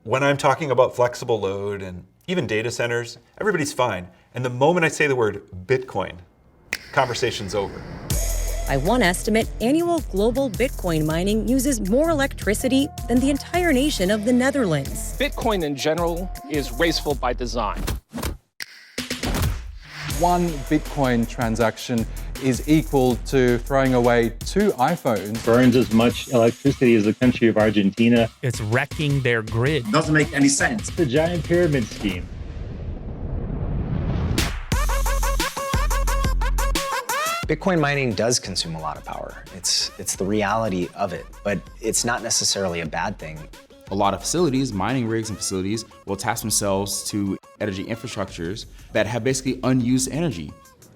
When I'm talking about flexible load and even data centers, everybody's fine. And the moment I say the word Bitcoin, conversation's over. By one estimate, annual global Bitcoin mining uses more electricity than the entire nation of the Netherlands. Bitcoin in general is wasteful by design. One Bitcoin transaction is equal to throwing away 2 iPhones. Burns as much electricity as the country of Argentina. It's wrecking their grid. Doesn't make any sense. It's a giant pyramid scheme. Bitcoin mining does consume a lot of power. It's the reality of it, but it's not necessarily a bad thing. A lot of facilities, mining rigs and facilities, will attach themselves to energy infrastructures that have basically unused energy.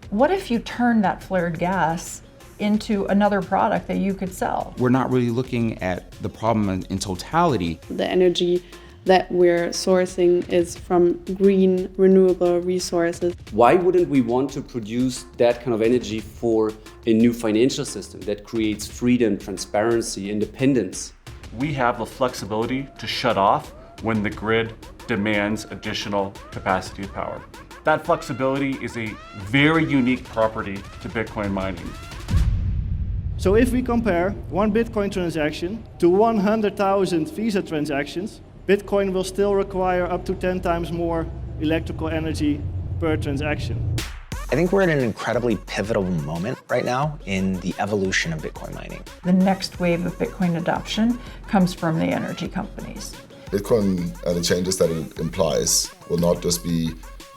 What if you turn that flared gas into another product that you could sell? We're not really looking at the problem in totality. The energy that we're sourcing is from green, renewable resources. Why wouldn't we want to produce that kind of energy for a new financial system that creates freedom, transparency, independence? We have the flexibility to shut off when the grid demands additional capacity of power. That flexibility is a very unique property to Bitcoin mining. So if we compare one Bitcoin transaction to 100,000 Visa transactions, Bitcoin will still require up to 10 times more electrical energy per transaction. I think we're at an incredibly pivotal moment right now in the evolution of Bitcoin mining. The next wave of Bitcoin adoption comes from the energy companies. Bitcoin and the changes that it implies will not just be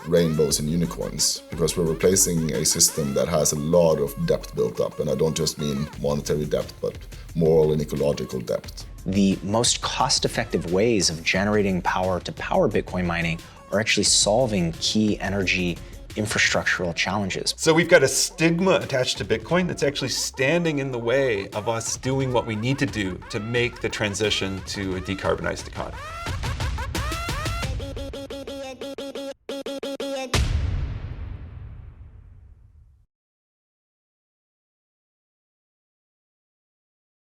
rainbows and unicorns, because we're replacing a system that has a lot of debt built up. And I don't just mean monetary debt, but moral and ecological debt. The most cost-effective ways of generating power to power Bitcoin mining are actually solving key energy infrastructural challenges. So we've got a stigma attached to Bitcoin that's actually standing in the way of us doing what we need to do to make the transition to a decarbonized economy.